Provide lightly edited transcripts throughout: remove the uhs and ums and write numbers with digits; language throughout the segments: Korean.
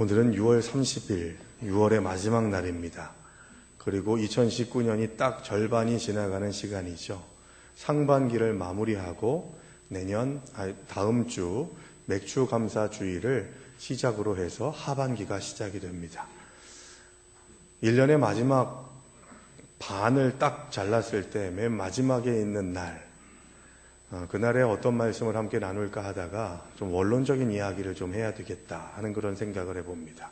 오늘은 6월 30일, 6월의 마지막 날입니다. 그리고 2019년이 딱 절반이 지나가는 시간이죠. 상반기를 마무리하고 다음 주 맥주 감사 주일을 시작으로 해서 하반기가 시작이 됩니다. 1년의 마지막 반을 딱 잘랐을 때 맨 마지막에 있는 날, 그날에 어떤 말씀을 함께 나눌까 하다가 좀 원론적인 이야기를 좀 해야 되겠다 하는 그런 생각을 해봅니다.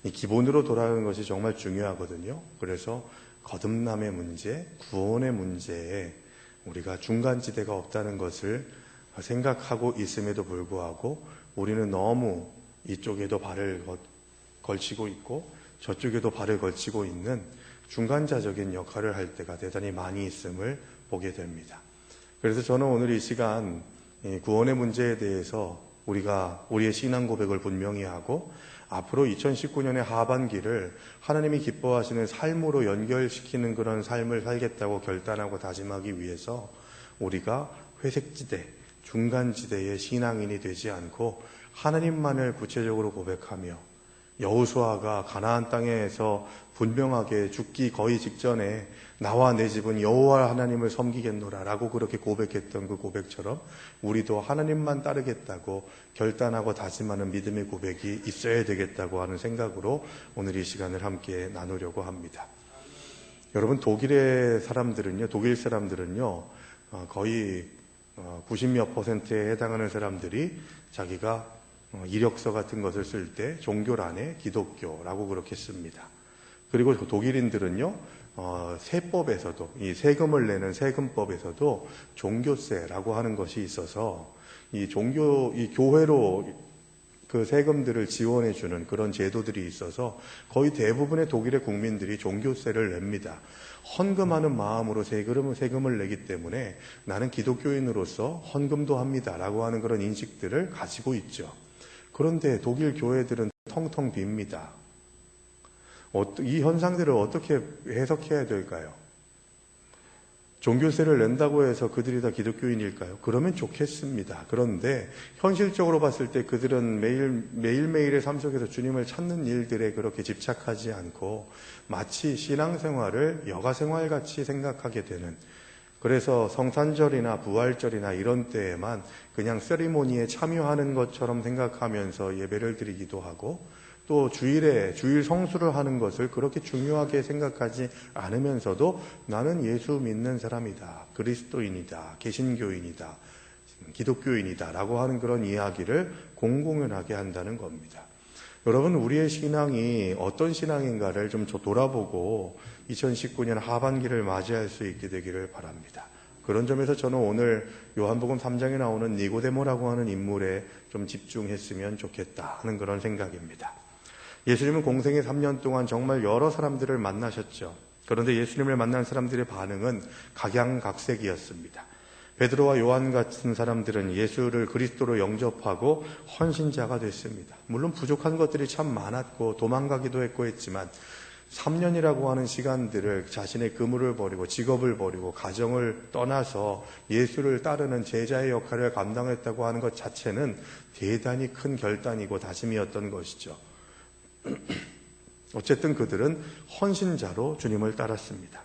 이 기본으로 돌아가는 것이 정말 중요하거든요. 그래서 거듭남의 문제, 구원의 문제에 우리가 중간지대가 없다는 것을 생각하고 있음에도 불구하고 우리는 너무 이쪽에도 발을 걸치고 있고 저쪽에도 발을 걸치고 있는 중간자적인 역할을 할 때가 대단히 많이 있음을 보게 됩니다. 그래서 저는 오늘 이 시간 구원의 문제에 대해서 우리의 신앙 고백을 분명히 하고 앞으로 2019년의 하반기를 하나님이 기뻐하시는 삶으로 연결시키는 그런 삶을 살겠다고 결단하고 다짐하기 위해서 우리가 회색지대, 중간지대의 신앙인이 되지 않고 하나님만을 구체적으로 고백하며 여호수아가 가나안 땅에서 분명하게 죽기 거의 직전에 나와 내 집은 여호와 하나님을 섬기겠노라 라고 그렇게 고백했던 그 고백처럼 우리도 하나님만 따르겠다고 결단하고 다짐하는 믿음의 고백이 있어야 되겠다고 하는 생각으로 오늘 이 시간을 함께 나누려고 합니다. 여러분, 독일 사람들은요 거의 90몇 %에 해당하는 사람들이 자기가 이력서 같은 것을 쓸 때 종교란에 기독교라고 그렇게 씁니다. 그리고 독일인들은요, 세법에서도, 이 세금을 내는 세금법에서도 종교세라고 하는 것이 있어서 이 교회로 그 세금들을 지원해주는 그런 제도들이 있어서 거의 대부분의 독일의 국민들이 종교세를 냅니다. 헌금하는 마음으로 세금을 내기 때문에 나는 기독교인으로서 헌금도 합니다라고 하는 그런 인식들을 가지고 있죠. 그런데 독일 교회들은 텅텅 빕니다. 이 현상들을 어떻게 해석해야 될까요? 종교세를 낸다고 해서 그들이 다 기독교인일까요? 그러면 좋겠습니다. 그런데 현실적으로 봤을 때 그들은 매일매일의 삶 속에서 주님을 찾는 일들에 그렇게 집착하지 않고 마치 신앙생활을 여가생활같이 생각하게 되는, 그래서 성탄절이나 부활절이나 이런 때에만 그냥 세리모니에 참여하는 것처럼 생각하면서 예배를 드리기도 하고 또 주일 성수를 하는 것을 그렇게 중요하게 생각하지 않으면서도 나는 예수 믿는 사람이다, 그리스도인이다, 개신교인이다, 기독교인이다 라고 하는 그런 이야기를 공공연하게 한다는 겁니다. 여러분, 우리의 신앙이 어떤 신앙인가를 좀 돌아보고 2019년 하반기를 맞이할 수 있게 되기를 바랍니다. 그런 점에서 저는 오늘 요한복음 3장에 나오는 니고데모라고 하는 인물에 좀 집중했으면 좋겠다 하는 그런 생각입니다. 예수님은 공생의 3년 동안 정말 여러 사람들을 만나셨죠. 그런데 예수님을 만난 사람들의 반응은 각양각색이었습니다. 베드로와 요한 같은 사람들은 예수를 그리스도로 영접하고 헌신자가 됐습니다. 물론 부족한 것들이 참 많았고 도망가기도 했고 했지만 3년이라고 하는 시간들을 자신의 그물을 버리고 직업을 버리고 가정을 떠나서 예수를 따르는 제자의 역할을 감당했다고 하는 것 자체는 대단히 큰 결단이고 다짐이었던 것이죠. 어쨌든 그들은 헌신자로 주님을 따랐습니다.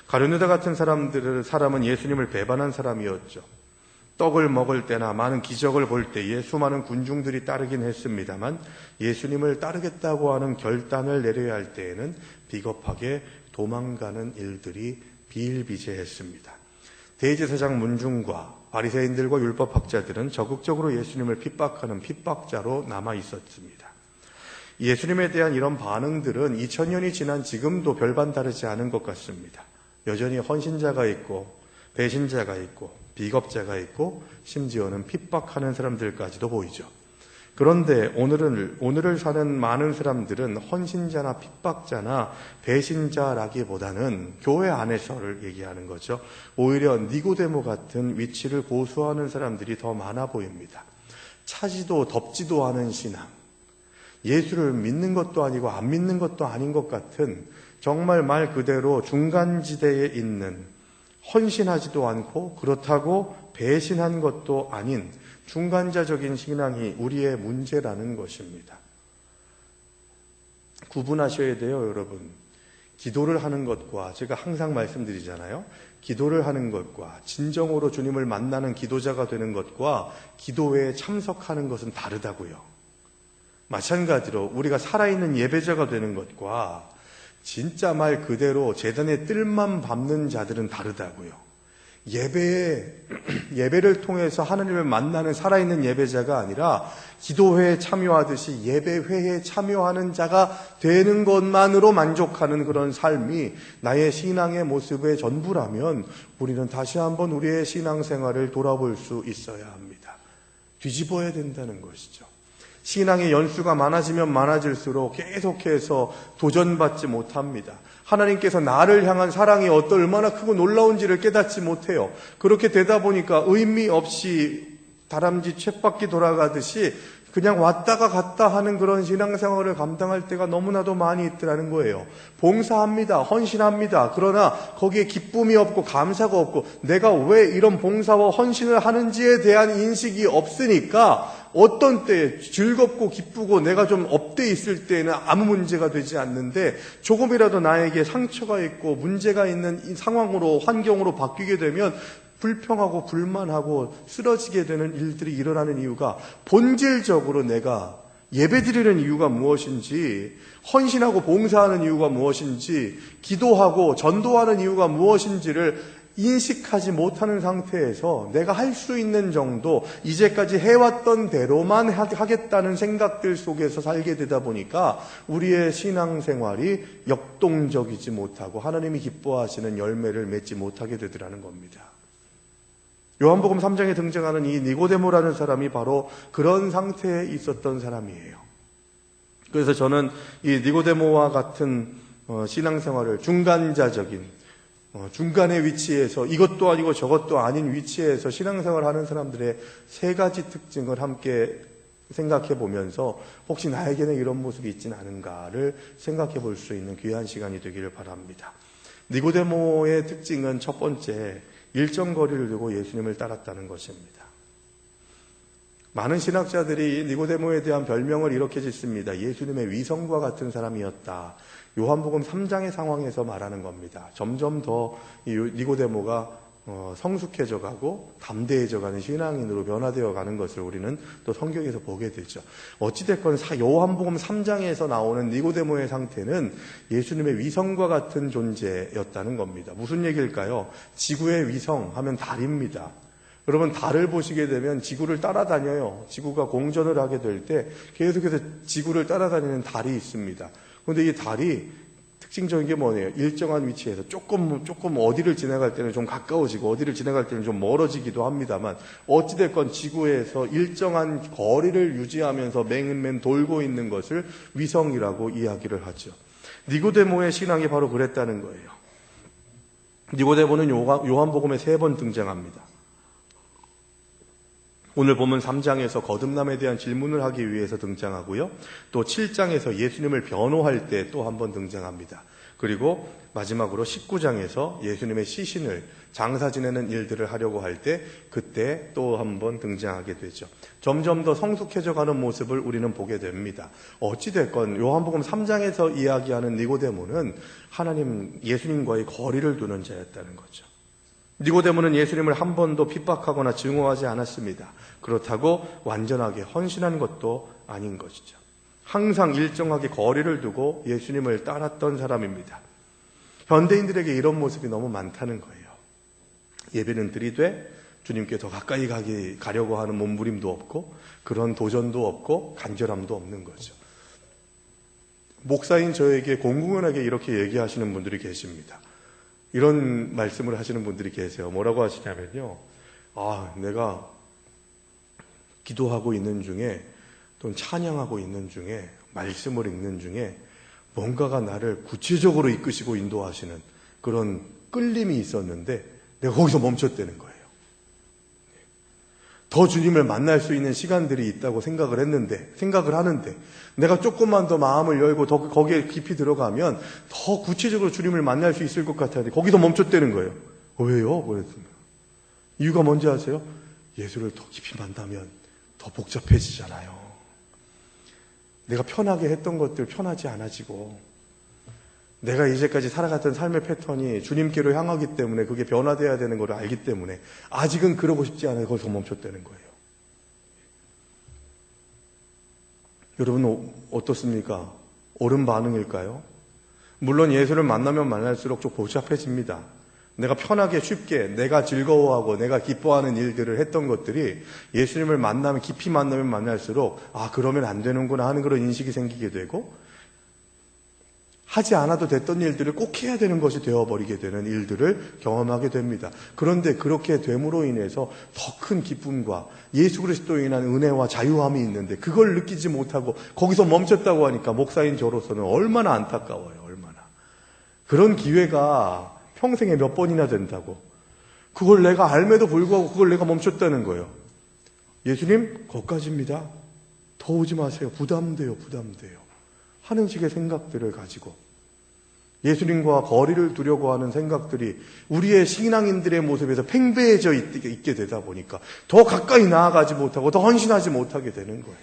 가룟유다 같은 사람은 예수님을 배반한 사람이었죠. 떡을 먹을 때나 많은 기적을 볼 때에 수많은 군중들이 따르긴 했습니다만 예수님을 따르겠다고 하는 결단을 내려야 할 때에는 비겁하게 도망가는 일들이 비일비재했습니다. 대제사장 문중과 바리새인들과 율법학자들은 적극적으로 예수님을 핍박하는 핍박자로 남아 있었습니다. 예수님에 대한 이런 반응들은 2000년이 지난 지금도 별반 다르지 않은 것 같습니다. 여전히 헌신자가 있고 배신자가 있고 비겁자가 있고 심지어는 핍박하는 사람들까지도 보이죠. 그런데 오늘을 사는 많은 사람들은 헌신자나 핍박자나 배신자라기보다는 교회 안에서를 얘기하는 거죠. 오히려 니고데모 같은 위치를 고수하는 사람들이 더 많아 보입니다. 차지도 덥지도 않은 신앙, 예수를 믿는 것도 아니고 안 믿는 것도 아닌 것 같은 정말 말 그대로 중간지대에 있는, 헌신하지도 않고 그렇다고 배신한 것도 아닌 중간자적인 신앙이 우리의 문제라는 것입니다. 구분하셔야 돼요, 여러분. 기도를 하는 것과, 제가 항상 말씀드리잖아요. 기도를 하는 것과 진정으로 주님을 만나는 기도자가 되는 것과 기도회에 참석하는 것은 다르다고요. 마찬가지로 우리가 살아있는 예배자가 되는 것과 진짜 말 그대로 제단의 뜰만 밟는 자들은 다르다고요. 예배를 통해서 하나님을 만나는 살아있는 예배자가 아니라 기도회에 참여하듯이 예배회에 참여하는 자가 되는 것만으로 만족하는 그런 삶이 나의 신앙의 모습의 전부라면 우리는 다시 한번 우리의 신앙생활을 돌아볼 수 있어야 합니다. 뒤집어야 된다는 것이죠. 신앙의 연수가 많아지면 많아질수록 계속해서 도전받지 못합니다. 하나님께서 나를 향한 사랑이 얼마나 크고 놀라운지를 깨닫지 못해요. 그렇게 되다 보니까 의미 없이 다람쥐 쳇바퀴 돌아가듯이 그냥 왔다가 갔다 하는 그런 신앙생활을 감당할 때가 너무나도 많이 있더라는 거예요. 봉사합니다. 헌신합니다. 그러나 거기에 기쁨이 없고 감사가 없고 내가 왜 이런 봉사와 헌신을 하는지에 대한 인식이 없으니까 어떤 때 즐겁고 기쁘고 내가 좀 업돼 있을 때는 아무 문제가 되지 않는데 조금이라도 나에게 상처가 있고 문제가 있는 이 상황으로 환경으로 바뀌게 되면 불평하고 불만하고 쓰러지게 되는 일들이 일어나는 이유가 본질적으로 내가 예배드리는 이유가 무엇인지, 헌신하고 봉사하는 이유가 무엇인지, 기도하고 전도하는 이유가 무엇인지를 인식하지 못하는 상태에서 내가 할 수 있는 정도, 이제까지 해왔던 대로만 하겠다는 생각들 속에서 살게 되다 보니까 우리의 신앙생활이 역동적이지 못하고 하나님이 기뻐하시는 열매를 맺지 못하게 되더라는 겁니다. 요한복음 3장에 등장하는 이 니고데모라는 사람이 바로 그런 상태에 있었던 사람이에요. 그래서 저는 이 니고데모와 같은 신앙생활을 중간자적인 중간의 위치에서 이것도 아니고 저것도 아닌 위치에서 신앙생활을 하는 사람들의 세 가지 특징을 함께 생각해 보면서 혹시 나에게는 이런 모습이 있지는 않은가를 생각해 볼 수 있는 귀한 시간이 되기를 바랍니다. 니고데모의 특징은 첫 번째, 일정 거리를 두고 예수님을 따랐다는 것입니다. 많은 신학자들이 니고데모에 대한 별명을 이렇게 짓습니다. 예수님의 위성과 같은 사람이었다. 요한복음 3장의 상황에서 말하는 겁니다. 점점 더 니고데모가 성숙해져 가고 담대해져 가는 신앙인으로 변화되어 가는 것을 우리는 또 성경에서 보게 되죠. 어찌됐건 요한복음 3장에서 나오는 니고데모의 상태는 예수님의 위성과 같은 존재였다는 겁니다. 무슨 얘기일까요? 지구의 위성 하면 달입니다. 여러분, 달을 보시게 되면 지구를 따라다녀요. 지구가 공전을 하게 될 때 계속해서 지구를 따라다니는 달이 있습니다. 그런데 이 달이 특징적인 게 뭐냐면 일정한 위치에서 조금 어디를 지나갈 때는 좀 가까워지고 어디를 지나갈 때는 좀 멀어지기도 합니다만 어찌됐건 지구에서 일정한 거리를 유지하면서 맹 돌고 있는 것을 위성이라고 이야기를 하죠. 니고데모의 신앙이 바로 그랬다는 거예요. 니고데모는 요한복음에 3번 등장합니다. 오늘 보면 3장에서 거듭남에 대한 질문을 하기 위해서 등장하고요. 또 7장에서 예수님을 변호할 때 또 한 번 등장합니다. 그리고 마지막으로 19장에서 예수님의 시신을 장사 지내는 일들을 하려고 할 때 그때 또 한 번 등장하게 되죠. 점점 더 성숙해져 가는 모습을 우리는 보게 됩니다. 어찌됐건 요한복음 3장에서 이야기하는 니고데모는 예수님과의 거리를 두는 자였다는 거죠. 니고데모는 예수님을 한 번도 핍박하거나 증오하지 않았습니다. 그렇다고 완전하게 헌신한 것도 아닌 것이죠. 항상 일정하게 거리를 두고 예수님을 따랐던 사람입니다. 현대인들에게 이런 모습이 너무 많다는 거예요. 예배는 드리되 주님께 더 가까이 가려고 하는 몸부림도 없고 그런 도전도 없고 간절함도 없는 거죠. 목사인 저에게 공공연하게 이렇게 얘기하시는 분들이 계십니다. 이런 말씀을 하시는 분들이 계세요. 뭐라고 하시냐면요. 내가 기도하고 있는 중에 또는 찬양하고 있는 중에 말씀을 읽는 중에 뭔가가 나를 구체적으로 이끄시고 인도하시는 그런 끌림이 있었는데 내가 거기서 멈췄다는 거예요. 더 주님을 만날 수 있는 시간들이 있다고 생각을 하는데 내가 조금만 더 마음을 열고 더 거기에 깊이 들어가면 더 구체적으로 주님을 만날 수 있을 것 같았는데 거기서 멈췄다는 거예요. 왜요? 그랬더니 이유가 뭔지 아세요? 예수를 더 깊이 만나면 더 복잡해지잖아요. 내가 편하게 했던 것들 편하지 않아지고, 내가 이제까지 살아갔던 삶의 패턴이 주님께로 향하기 때문에 그게 변화되어야 되는 걸 알기 때문에 아직은 그러고 싶지 않아서 거기서 멈췄다는 거예요. 여러분 어떻습니까? 옳은 반응일까요? 물론 예수를 만나면 만날수록 좀 복잡해집니다. 내가 편하게 쉽게 내가 즐거워하고 내가 기뻐하는 일들을 했던 것들이 예수님을 만나면 깊이 만나면 만날수록 그러면 안 되는구나 하는 그런 인식이 생기게 되고, 하지 않아도 됐던 일들을 꼭 해야 되는 것이 되어버리게 되는 일들을 경험하게 됩니다. 그런데 그렇게 됨으로 인해서 더 큰 기쁨과 예수 그리스도에 인한 은혜와 자유함이 있는데 그걸 느끼지 못하고 거기서 멈췄다고 하니까 목사인 저로서는 얼마나 안타까워요. 얼마나. 그런 기회가 평생에 몇 번이나 된다고. 그걸 내가 알매도 불구하고 그걸 내가 멈췄다는 거예요. 예수님, 거기까지입니다. 더 오지 마세요. 부담돼요. 하는 식의 생각들을 가지고 예수님과 거리를 두려고 하는 생각들이 우리의 신앙인들의 모습에서 팽배해져 있게 되다 보니까 더 가까이 나아가지 못하고 더 헌신하지 못하게 되는 거예요.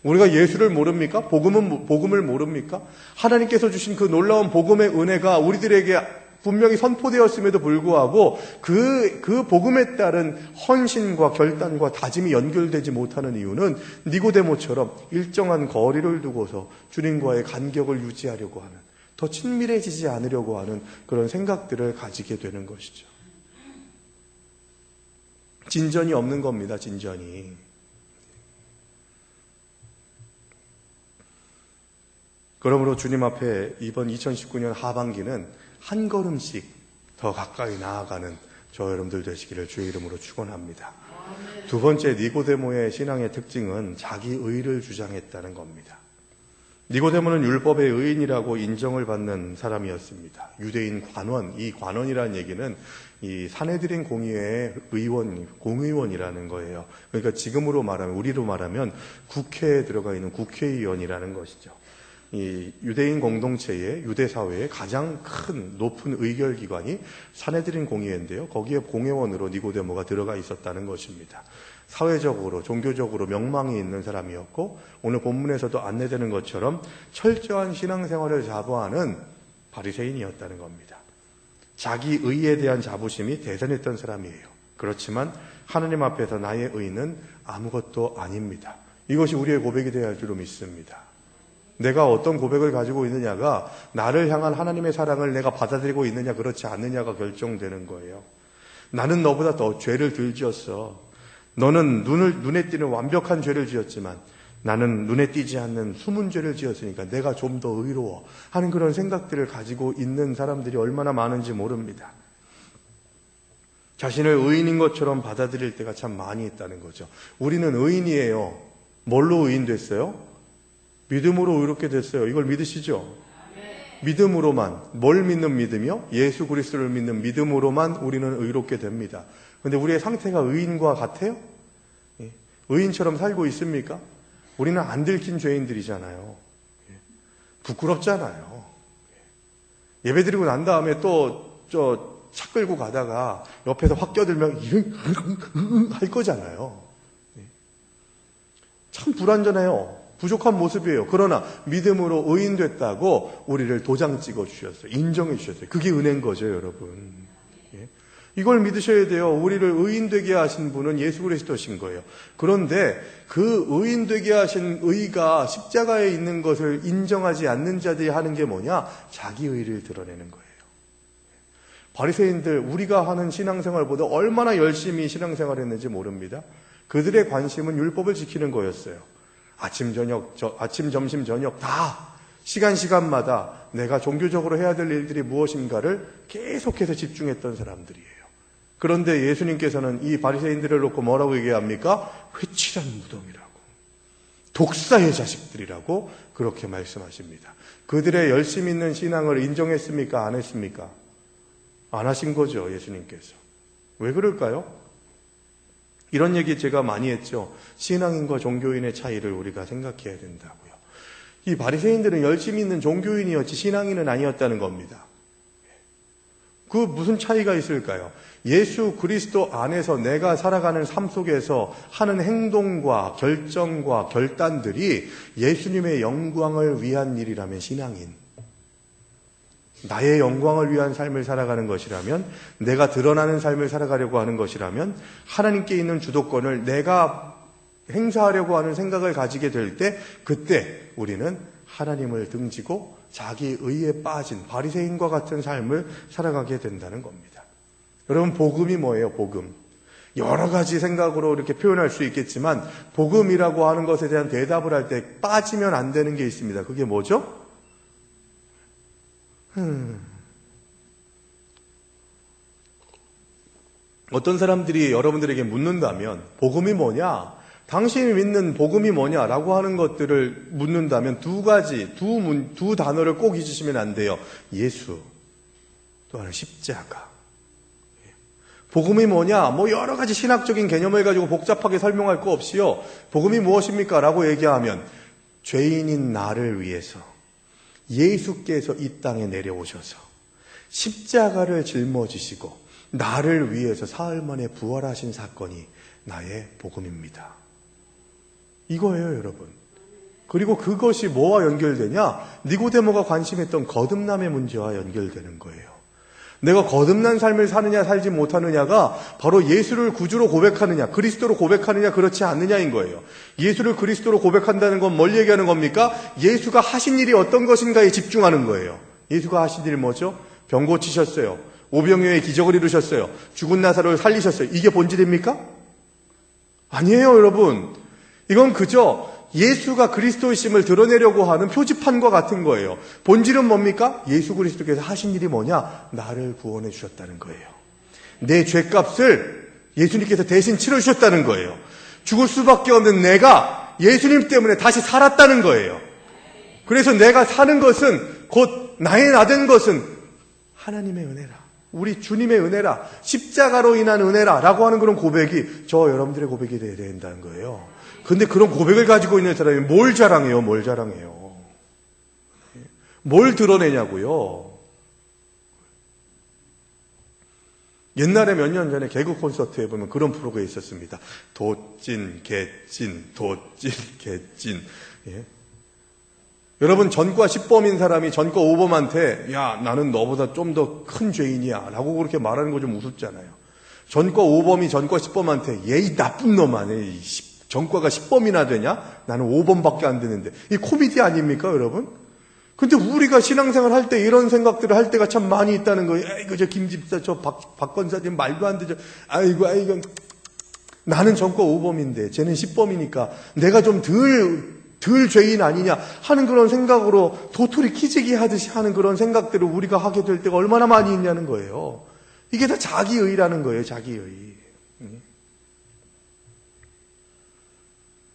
우리가 예수를 모릅니까? 복음을 모릅니까? 하나님께서 주신 그 놀라운 복음의 은혜가 우리들에게 분명히 선포되었음에도 불구하고 그 복음에 따른 헌신과 결단과 다짐이 연결되지 못하는 이유는 니고데모처럼 일정한 거리를 두고서 주님과의 간격을 유지하려고 하는, 더 친밀해지지 않으려고 하는 그런 생각들을 가지게 되는 것이죠. 진전이 없는 겁니다. 진전이. 그러므로 주님 앞에 이번 2019년 하반기는 한 걸음씩 더 가까이 나아가는 저 여러분들 되시기를 주의 이름으로 축원합니다. 두 번째, 니고데모의 신앙의 특징은 자기 의를 주장했다는 겁니다. 니고데모는 율법의 의인이라고 인정을 받는 사람이었습니다. 유대인 관원, 이 관원이라는 얘기는 이 사내들인 공의회의 공의원이라는 거예요. 그러니까 지금으로 말하면, 우리로 말하면 국회에 들어가 있는 국회의원이라는 것이죠. 이 유대인 공동체의 유대 사회의 가장 큰 높은 의결기관이 사내들인 공의회인데요. 거기에 공회원으로 니고데모가 들어가 있었다는 것입니다. 사회적으로 종교적으로 명망이 있는 사람이었고, 오늘 본문에서도 안내되는 것처럼 철저한 신앙생활을 자부하는 바리새인이었다는 겁니다. 자기 의에 대한 자부심이 대단했던 사람이에요. 그렇지만 하느님 앞에서 나의 의는 아무것도 아닙니다. 이것이 우리의 고백이 되어야 할 줄로 믿습니다. 내가 어떤 고백을 가지고 있느냐가 나를 향한 하나님의 사랑을 내가 받아들이고 있느냐 그렇지 않느냐가 결정되는 거예요. 나는 너보다 더 죄를 덜 지었어. 너는 눈에 띄는 완벽한 죄를 지었지만 나는 눈에 띄지 않는 숨은 죄를 지었으니까 내가 좀 더 의로워 하는 그런 생각들을 가지고 있는 사람들이 얼마나 많은지 모릅니다. 자신을 의인인 것처럼 받아들일 때가 참 많이 있다는 거죠. 우리는 의인이에요. 뭘로 의인 됐어요? 믿음으로 의롭게 됐어요. 이걸 믿으시죠? 믿음으로만. 뭘 믿는 믿음이요? 예수 그리스도를 믿는 믿음으로만 우리는 의롭게 됩니다. 그런데 우리의 상태가 의인과 같아요? 의인처럼 살고 있습니까? 우리는 안 들킨 죄인들이잖아요. 부끄럽잖아요. 예배드리고 난 다음에 또 차 끌고 가다가 옆에서 확 껴들면 할 거잖아요. 참 불완전해요. 부족한 모습이에요. 그러나 믿음으로 의인됐다고 우리를 도장 찍어 주셨어요. 인정해 주셨어요. 그게 은혜인 거죠, 여러분. 이걸 믿으셔야 돼요. 우리를 의인되게 하신 분은 예수 그리스도신 거예요. 그런데 그 의인되게 하신 의가 십자가에 있는 것을 인정하지 않는 자들이 하는 게 뭐냐? 자기 의를 드러내는 거예요. 바리새인들, 우리가 하는 신앙생활보다 얼마나 열심히 신앙생활을 했는지 모릅니다. 그들의 관심은 율법을 지키는 거였어요. 아침, 점심, 저녁 다 시간마다 내가 종교적으로 해야 될 일들이 무엇인가를 계속해서 집중했던 사람들이에요. 그런데 예수님께서는 이 바리새인들을 놓고 뭐라고 얘기합니까? 회칠한 무덤이라고, 독사의 자식들이라고 그렇게 말씀하십니다. 그들의 열심 있는 신앙을 인정했습니까? 안 했습니까? 안 하신 거죠, 예수님께서. 왜 그럴까요? 이런 얘기 제가 많이 했죠. 신앙인과 종교인의 차이를 우리가 생각해야 된다고요. 이 바리새인들은 열심히 있는 종교인이었지 신앙인은 아니었다는 겁니다. 그 무슨 차이가 있을까요? 예수 그리스도 안에서 내가 살아가는 삶 속에서 하는 행동과 결정과 결단들이 예수님의 영광을 위한 일이라면 신앙인, 나의 영광을 위한 삶을 살아가는 것이라면, 내가 드러나는 삶을 살아가려고 하는 것이라면, 하나님께 있는 주도권을 내가 행사하려고 하는 생각을 가지게 될 때, 그때 우리는 하나님을 등지고 자기 의에 빠진 바리새인과 같은 삶을 살아가게 된다는 겁니다. 여러분, 복음이 뭐예요? 복음. 여러 가지 생각으로 이렇게 표현할 수 있겠지만, 복음이라고 하는 것에 대한 대답을 할 때 빠지면 안 되는 게 있습니다. 그게 뭐죠? 어떤 사람들이 여러분들에게 묻는다면, 복음이 뭐냐? 당신이 믿는 복음이 뭐냐라고 하는 것들을 묻는다면 두 가지, 두 단어를 꼭 잊으시면 안 돼요. 예수, 또 하나 십자가. 복음이 뭐냐? 뭐 여러 가지 신학적인 개념을 가지고 복잡하게 설명할 거 없이요. 복음이 무엇입니까? 라고 얘기하면 죄인인 나를 위해서 예수께서 이 땅에 내려오셔서 십자가를 짊어지시고 나를 위해서 사흘 만에 부활하신 사건이 나의 복음입니다. 이거예요, 여러분. 그리고 그것이 뭐와 연결되냐? 니고데모가 관심했던 거듭남의 문제와 연결되는 거예요. 내가 거듭난 삶을 사느냐 살지 못하느냐가 바로 예수를 구주로 고백하느냐, 그리스도로 고백하느냐, 그렇지 않느냐인 거예요. 예수를 그리스도로 고백한다는 건 뭘 얘기하는 겁니까? 예수가 하신 일이 어떤 것인가에 집중하는 거예요. 예수가 하신 일이 뭐죠? 병 고치셨어요. 오병이어의 기적을 이루셨어요. 죽은 나사로를 살리셨어요. 이게 본질입니까? 아니에요, 여러분. 이건 그저 예수가 그리스도이심을 드러내려고 하는 표지판과 같은 거예요. 본질은 뭡니까? 예수 그리스도께서 하신 일이 뭐냐? 나를 구원해 주셨다는 거예요. 내 죄값을 예수님께서 대신 치러주셨다는 거예요. 죽을 수밖에 없는 내가 예수님 때문에 다시 살았다는 거예요. 그래서 내가 사는 것은, 곧 나의 나된 것은 하나님의 은혜라, 우리 주님의 은혜라, 십자가로 인한 은혜라 라고 하는 그런 고백이 저 여러분들의 고백이 되어야 된다는 거예요. 근데 그런 고백을 가지고 있는 사람이 뭘 자랑해요? 뭘 자랑해요? 뭘 드러내냐고요? 옛날에 몇 년 전에 개그 콘서트에 보면 그런 프로가 있었습니다. 도찐, 개찐, 도찐, 개찐. 예? 여러분, 전과 10범인 사람이 전과 5범한테 야, 나는 너보다 좀 더 큰 죄인이야 라고 그렇게 말하는 거 좀 우습잖아요. 전과 5범이 전과 10범한테 얘 이 나쁜 놈아, 전과가 10범이나 되냐? 나는 5범밖에 안 되는데. 이 코미디 아닙니까, 여러분? 근데 우리가 신앙생활 할 때 이런 생각들을 할 때가 참 많이 있다는 거예요. 아이고, 저 김집사, 저 박 권사님 말도 안 되죠. 아이고. 나는 전과 5범인데, 쟤는 10범이니까 내가 좀 덜 죄인 아니냐 하는 그런 생각으로 도토리 키재기 하듯이 하는 그런 생각들을 우리가 하게 될 때가 얼마나 많이 있냐는 거예요. 이게 다 자기의라는 거예요, 자기의.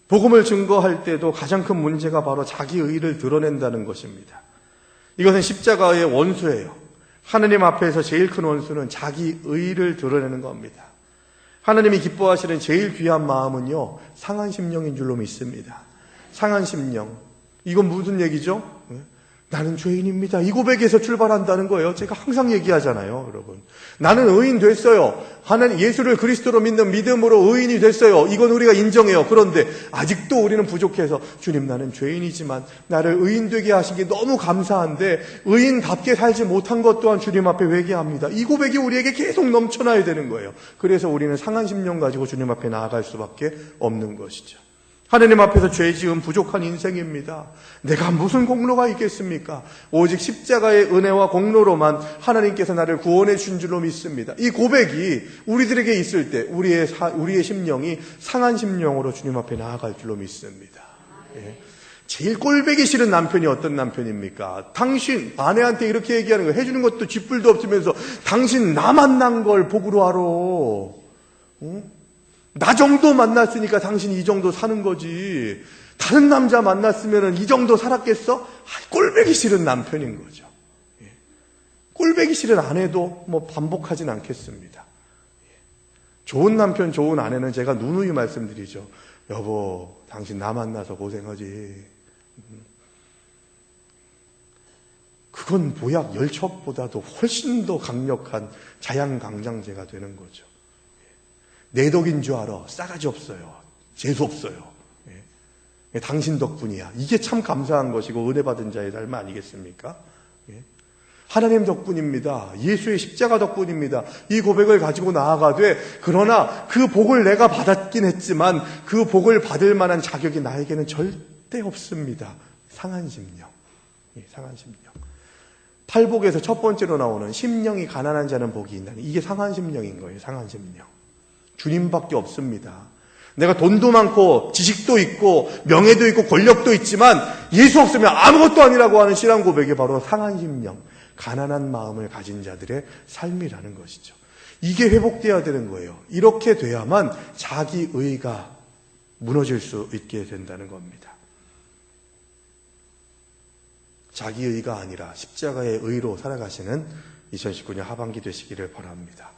복음을 증거할 때도 가장 큰 문제가 바로 자기의를 드러낸다는 것입니다. 이것은 십자가의 원수예요. 하나님 앞에서 제일 큰 원수는 자기의를 드러내는 겁니다. 하나님이 기뻐하시는 제일 귀한 마음은요, 상한 심령인 줄로 믿습니다. 상한 심령. 이건 무슨 얘기죠? 나는 죄인입니다. 이 고백에서 출발한다는 거예요. 제가 항상 얘기하잖아요, 여러분. 나는 의인 됐어요. 하나님 예수를 그리스도로 믿는 믿음으로 의인이 됐어요. 이건 우리가 인정해요. 그런데 아직도 우리는 부족해서 주님, 나는 죄인이지만 나를 의인 되게 하신 게 너무 감사한데 의인답게 살지 못한 것 또한 주님 앞에 회개합니다. 이 고백이 우리에게 계속 넘쳐나야 되는 거예요. 그래서 우리는 상한 심령 가지고 주님 앞에 나아갈 수밖에 없는 것이죠. 하나님 앞에서 죄 지은 부족한 인생입니다. 내가 무슨 공로가 있겠습니까? 오직 십자가의 은혜와 공로로만 하나님께서 나를 구원해 준 줄로 믿습니다. 이 고백이 우리들에게 있을 때 우리의 심령이 상한 심령으로 주님 앞에 나아갈 줄로 믿습니다. 예. 제일 꼴보기 싫은 남편이 어떤 남편입니까? 당신 아내한테 이렇게 얘기하는 거, 해주는 것도 쥐뿔도 없으면서 당신 나 만난 걸 복으로 하러, 응? 나 정도 만났으니까 당신이 이 정도 사는 거지. 다른 남자 만났으면 이 정도 살았겠어? 꼴보기 싫은 남편인 거죠. 예. 꼴보기 싫은 아내도 뭐 반복하진 않겠습니다. 예. 좋은 남편, 좋은 아내는 제가 누누이 말씀드리죠. 여보, 당신 나 만나서 고생하지. 그건 보약 열첩보다도 훨씬 더 강력한 자양강장제가 되는 거죠. 내 덕인 줄 알아. 싸가지 없어요. 재수 없어요. 당신 덕분이야. 이게 참 감사한 것이고 은혜 받은 자의 삶 아니겠습니까? 하나님 덕분입니다. 예수의 십자가 덕분입니다. 이 고백을 가지고 나아가되, 그러나 그 복을 내가 받았긴 했지만 그 복을 받을 만한 자격이 나에게는 절대 없습니다. 상한 심령. 상한 심령. 팔복에서 첫 번째로 나오는 심령이 가난한 자는 복이 있나니, 이게 상한 심령인 거예요. 상한 심령. 주님밖에 없습니다. 내가 돈도 많고 지식도 있고 명예도 있고 권력도 있지만 예수 없으면 아무것도 아니라고 하는 신앙 고백이 바로 상한 심령, 가난한 마음을 가진 자들의 삶이라는 것이죠. 이게 회복되어야 되는 거예요. 이렇게 돼야만 자기의가 무너질 수 있게 된다는 겁니다. 자기의가 아니라 십자가의 의로 살아가시는 2019년 하반기 되시기를 바랍니다.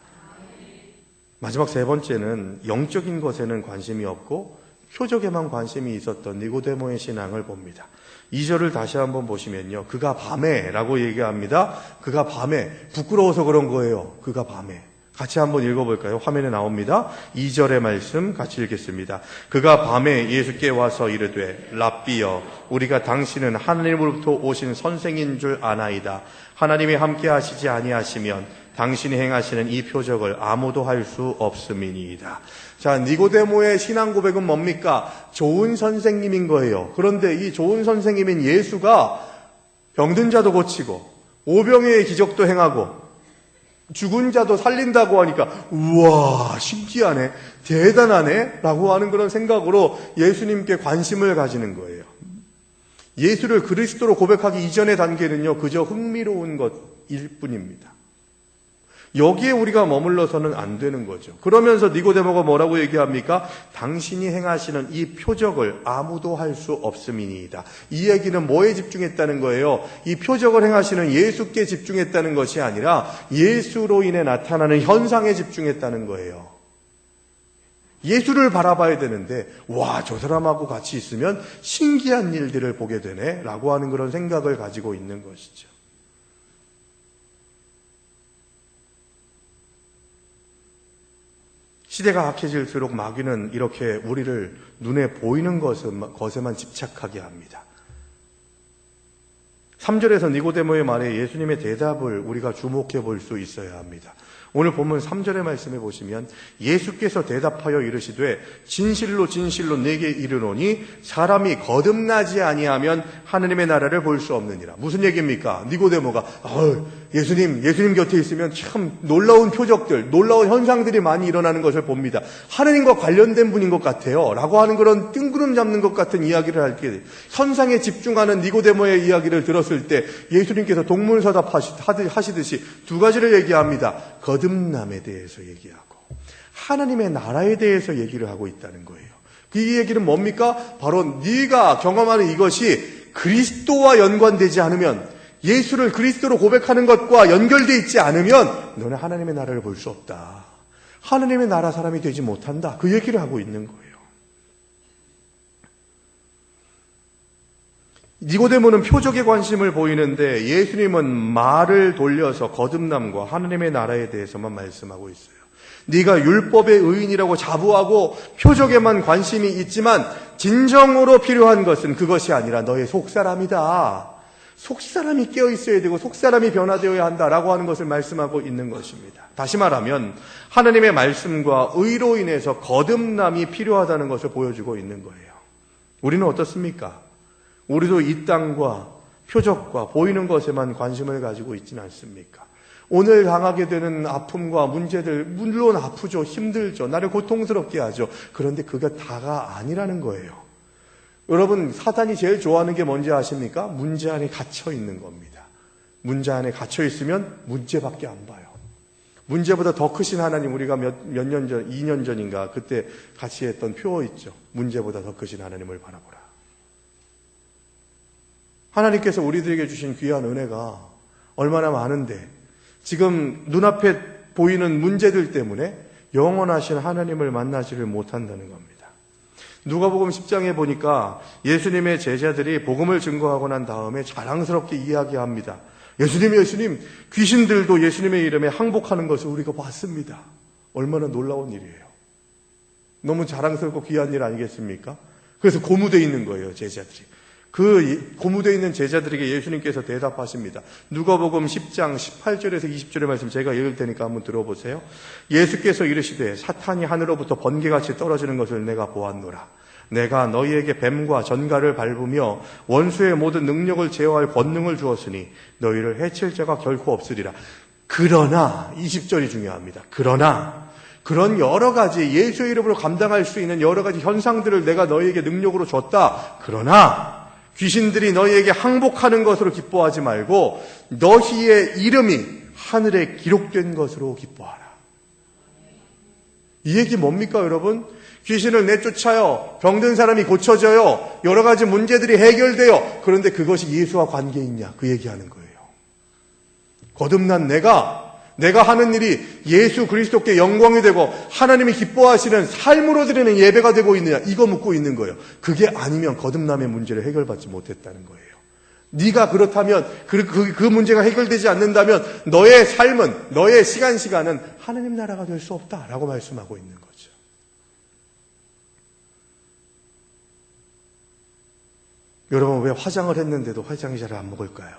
마지막 세 번째는 영적인 것에는 관심이 없고 표적에만 관심이 있었던 니고데모의 신앙을 봅니다. 2절을 다시 한번 보시면요. 그가 밤에 라고 얘기합니다. 그가 밤에, 부끄러워서 그런 거예요. 그가 밤에. 같이 한번 읽어볼까요? 화면에 나옵니다. 2절의 말씀 같이 읽겠습니다. 그가 밤에 예수께 와서 이르되 랍비여, 우리가 당신은 하나님으로부터 오신 선생인 줄 아나이다. 하나님이 함께 하시지 아니하시면 당신이 행하시는 이 표적을 아무도 할 수 없음이니이다. 자, 니고데모의 신앙 고백은 뭡니까? 좋은 선생님인 거예요. 그런데 이 좋은 선생님인 예수가 병든 자도 고치고 오병이의 기적도 행하고 죽은 자도 살린다고 하니까 우와, 신기하네, 대단하네 라고 하는 그런 생각으로 예수님께 관심을 가지는 거예요. 예수를 그리스도로 고백하기 이전의 단계는요, 그저 흥미로운 것일 뿐입니다. 여기에 우리가 머물러서는 안 되는 거죠. 그러면서 니고데모가 뭐라고 얘기합니까? 당신이 행하시는 이 표적을 아무도 할 수 없음이니이다. 이 얘기는 뭐에 집중했다는 거예요? 이 표적을 행하시는 예수께 집중했다는 것이 아니라 예수로 인해 나타나는 현상에 집중했다는 거예요. 예수를 바라봐야 되는데, 와, 저 사람하고 같이 있으면 신기한 일들을 보게 되네 라고 하는 그런 생각을 가지고 있는 것이죠. 시대가 악해질수록 마귀는 이렇게 우리를 눈에 보이는 것에만 집착하게 합니다. 3절에서 니고데모의 말에 예수님의 대답을 우리가 주목해 볼 수 있어야 합니다. 오늘 본문 3절의 말씀에 보시면 예수께서 대답하여 이르시되 진실로 진실로 내게 이르노니 사람이 거듭나지 아니하면 하느님의 나라를 볼 수 없느니라. 무슨 얘기입니까? 니고데모가 예수님 곁에 있으면 참 놀라운 표적들, 놀라운 현상들이 많이 일어나는 것을 봅니다. 하느님과 관련된 분인 것 같아요 라고 하는 그런 뜬구름 잡는 것 같은 이야기를 할게, 현상에 집중하는 니고데모의 이야기를 들었을 때 예수님께서 동문서답 하시듯이 두 가지를 얘기합니다. 거듭남에 대해서 얘기하고 하나님의 나라에 대해서 얘기를 하고 있다는 거예요. 그 얘기는 뭡니까? 바로 네가 경험하는 이것이 그리스도와 연관되지 않으면, 예수를 그리스도로 고백하는 것과 연결되어 있지 않으면 너는 하나님의 나라를 볼 수 없다. 하나님의 나라 사람이 되지 못한다. 그 얘기를 하고 있는 거예요. 니고데모는 표적에 관심을 보이는데 예수님은 말을 돌려서 거듭남과 하나님의 나라에 대해서만 말씀하고 있어요. 네가 율법의 의인이라고 자부하고 표적에만 관심이 있지만 진정으로 필요한 것은 그것이 아니라 너의 속사람이다. 속사람이 깨어 있어야 되고 속사람이 변화되어야 한다라고 하는 것을 말씀하고 있는 것입니다. 다시 말하면 하나님의 말씀과 의로 인해서 거듭남이 필요하다는 것을 보여주고 있는 거예요. 우리는 어떻습니까? 우리도 이 땅과 표적과 보이는 것에만 관심을 가지고 있지는 않습니까? 오늘 당하게 되는 아픔과 문제들, 물론 아프죠, 힘들죠, 나를 고통스럽게 하죠. 그런데 그게 다가 아니라는 거예요. 여러분, 사탄이 제일 좋아하는 게 뭔지 아십니까? 문제 안에 갇혀 있는 겁니다. 문제 안에 갇혀 있으면 문제밖에 안 봐요. 문제보다 더 크신 하나님, 우리가 몇 년 전, 2년 전인가 그때 같이 했던 표어 있죠. 문제보다 더 크신 하나님을 바라보라. 하나님께서 우리들에게 주신 귀한 은혜가 얼마나 많은데 지금 눈앞에 보이는 문제들 때문에 영원하신 하나님을 만나지를 못한다는 겁니다. 누가복음 10장에 보니까 예수님의 제자들이 복음을 증거하고 난 다음에 자랑스럽게 이야기합니다. 예수님, 귀신들도 예수님의 이름에 항복하는 것을 우리가 봤습니다. 얼마나 놀라운 일이에요. 너무 자랑스럽고 귀한 일 아니겠습니까? 그래서 고무되어 있는 거예요, 제자들이. 그 고무되어 있는 제자들에게 예수님께서 대답하십니다. 누가복음 10장 18절에서 20절의 말씀 제가 읽을 테니까 한번 들어보세요. 예수께서 이르시되 사탄이 하늘로부터 번개같이 떨어지는 것을 내가 보았노라. 내가 너희에게 뱀과 전갈을 밟으며 원수의 모든 능력을 제어할 권능을 주었으니 너희를 해칠 자가 결코 없으리라. 그러나 20절이 중요합니다. 그러나 그런 여러 가지 예수의 이름으로 감당할 수 있는 여러 가지 현상들을 내가 너희에게 능력으로 줬다. 그러나 귀신들이 너희에게 항복하는 것으로 기뻐하지 말고 너희의 이름이 하늘에 기록된 것으로 기뻐하라. 이 얘기 뭡니까, 여러분? 귀신을 내쫓아요. 병든 사람이 고쳐져요. 여러 가지 문제들이 해결돼요. 그런데 그것이 예수와 관계 있냐? 그 얘기하는 거예요. 거듭난 내가 하는 일이 예수 그리스도께 영광이 되고 하나님이 기뻐하시는 삶으로 드리는 예배가 되고 있느냐, 이거 묻고 있는 거예요. 그게 아니면 거듭남의 문제를 해결받지 못했다는 거예요. 네가 그렇다면 그 문제가 해결되지 않는다면 너의 삶은, 너의 시간은 하나님 나라가 될 수 없다라고 말씀하고 있는 거죠. 여러분, 왜 화장을 했는데도 화장이 잘 안 먹을까요?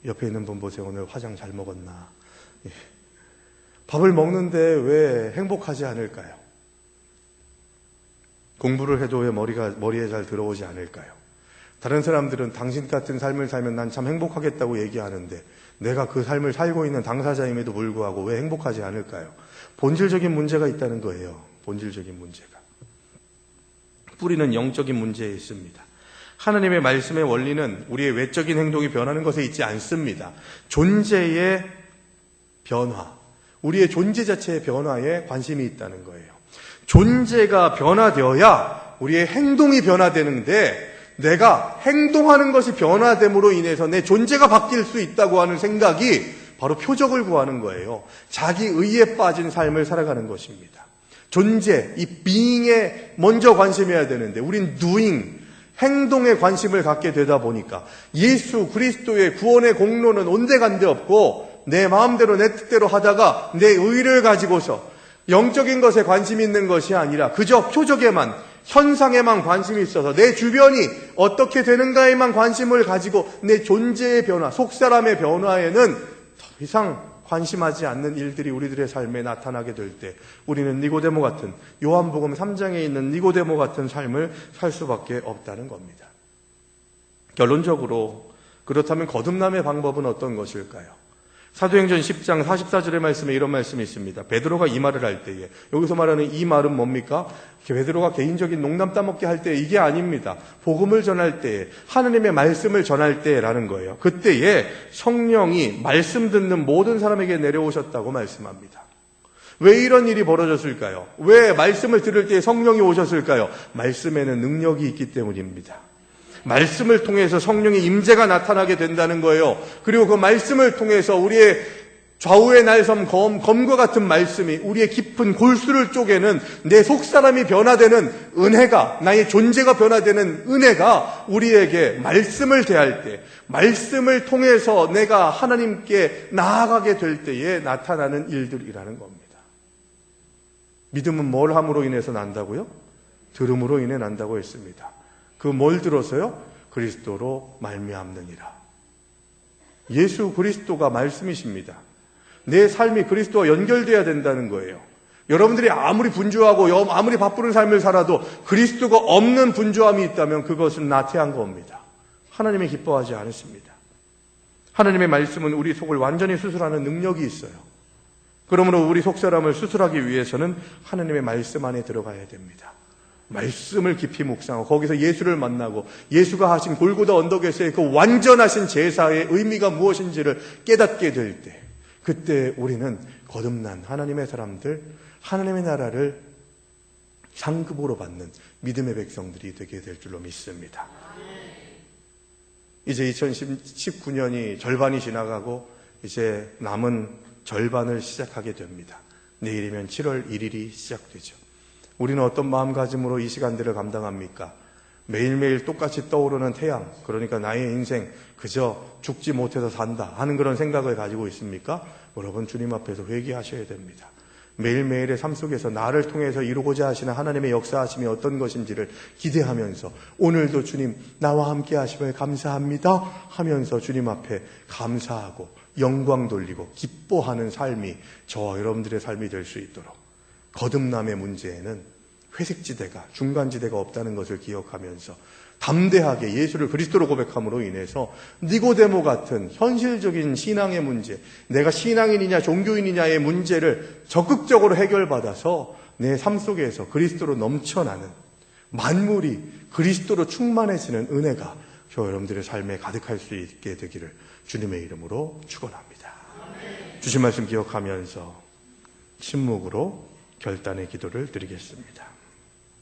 옆에 있는 분 보세요. 오늘 화장 잘 먹었나? 예. 밥을 먹는데 왜 행복하지 않을까요? 공부를 해도 왜 머리에 잘 들어오지 않을까요? 다른 사람들은 당신 같은 삶을 살면 난 참 행복하겠다고 얘기하는데 내가 그 삶을 살고 있는 당사자임에도 불구하고 왜 행복하지 않을까요? 본질적인 문제가 있다는 거예요. 본질적인 문제가. 뿌리는 영적인 문제에 있습니다. 하나님의 말씀의 원리는 우리의 외적인 행동이 변하는 것에 있지 않습니다. 존재의 변화, 우리의 존재 자체의 변화에 관심이 있다는 거예요. 존재가 변화되어야 우리의 행동이 변화되는데 내가 행동하는 것이 변화됨으로 인해서 내 존재가 바뀔 수 있다고 하는 생각이 바로 표적을 구하는 거예요. 자기 의에 빠진 삶을 살아가는 것입니다. 존재, 이 being에 먼저 관심해야 되는데 우린 doing, 행동에 관심을 갖게 되다 보니까 예수 그리스도의 구원의 공로는 온데간데 없고 내 마음대로 내 뜻대로 하다가 내 의를 가지고서 영적인 것에 관심 있는 것이 아니라 그저 표적에만, 현상에만 관심이 있어서 내 주변이 어떻게 되는가에만 관심을 가지고 내 존재의 변화, 속사람의 변화에는 더 이상 관심하지 않는 일들이 우리들의 삶에 나타나게 될 때 우리는 니고데모 같은, 요한복음 3장에 있는 니고데모 같은 삶을 살 수밖에 없다는 겁니다. 결론적으로 그렇다면 거듭남의 방법은 어떤 것일까요? 사도행전 10장 44절의 말씀에 이런 말씀이 있습니다. 베드로가 이 말을 할 때에, 여기서 말하는 이 말은 뭡니까? 베드로가 개인적인 농담 따먹게 할 때 이게 아닙니다. 복음을 전할 때에, 하나님의 말씀을 전할 때라는 거예요. 그때에 성령이 말씀 듣는 모든 사람에게 내려오셨다고 말씀합니다. 왜 이런 일이 벌어졌을까요? 왜 말씀을 들을 때에 성령이 오셨을까요? 말씀에는 능력이 있기 때문입니다. 말씀을 통해서 성령의 임재가 나타나게 된다는 거예요. 그리고 그 말씀을 통해서 우리의 좌우의 날섬 검과 같은 말씀이 우리의 깊은 골수를 쪼개는 내 속사람이 변화되는 은혜가, 나의 존재가 변화되는 은혜가 우리에게 말씀을 대할 때, 말씀을 통해서 내가 하나님께 나아가게 될 때에 나타나는 일들이라는 겁니다. 믿음은 뭘 함으로 인해서 난다고요? 들음으로 인해 난다고 했습니다. 그 뭘 들어서요? 그리스도로 말미암느니라. 예수 그리스도가 말씀이십니다. 내 삶이 그리스도와 연결돼야 된다는 거예요. 여러분들이 아무리 분주하고 아무리 바쁘는 삶을 살아도 그리스도가 없는 분주함이 있다면 그것은 나태한 겁니다. 하나님이 기뻐하지 않으십니다. 하나님의 말씀은 우리 속을 완전히 수술하는 능력이 있어요. 그러므로 우리 속사람을 수술하기 위해서는 하나님의 말씀 안에 들어가야 됩니다. 말씀을 깊이 묵상하고 거기서 예수를 만나고 예수가 하신 골고다 언덕에서의 그 완전하신 제사의 의미가 무엇인지를 깨닫게 될 때, 그때 우리는 거듭난 하나님의 사람들, 하나님의 나라를 상급으로 받는 믿음의 백성들이 되게 될 줄로 믿습니다. 이제 2019년이 절반이 지나가고 이제 남은 절반을 시작하게 됩니다. 내일이면 7월 1일이 시작되죠. 우리는 어떤 마음가짐으로 이 시간들을 감당합니까? 매일매일 똑같이 떠오르는 태양, 그러니까 나의 인생 그저 죽지 못해서 산다 하는 그런 생각을 가지고 있습니까? 여러분, 주님 앞에서 회개하셔야 됩니다. 매일매일의 삶 속에서 나를 통해서 이루고자 하시는 하나님의 역사하심이 어떤 것인지를 기대하면서 오늘도 주님 나와 함께 하심을 감사합니다 하면서 주님 앞에 감사하고 영광 돌리고 기뻐하는 삶이 저와 여러분들의 삶이 될 수 있도록, 거듭남의 문제에는 회색지대가, 중간지대가 없다는 것을 기억하면서 담대하게 예수를 그리스도로 고백함으로 인해서 니고데모 같은 현실적인 신앙의 문제, 내가 신앙인이냐 종교인이냐의 문제를 적극적으로 해결받아서 내 삶 속에서 그리스도로 넘쳐나는, 만물이 그리스도로 충만해지는 은혜가 저 여러분들의 삶에 가득할 수 있게 되기를 주님의 이름으로 축원합니다. 주신 말씀 기억하면서 침묵으로 결단의 기도를 드리겠습니다.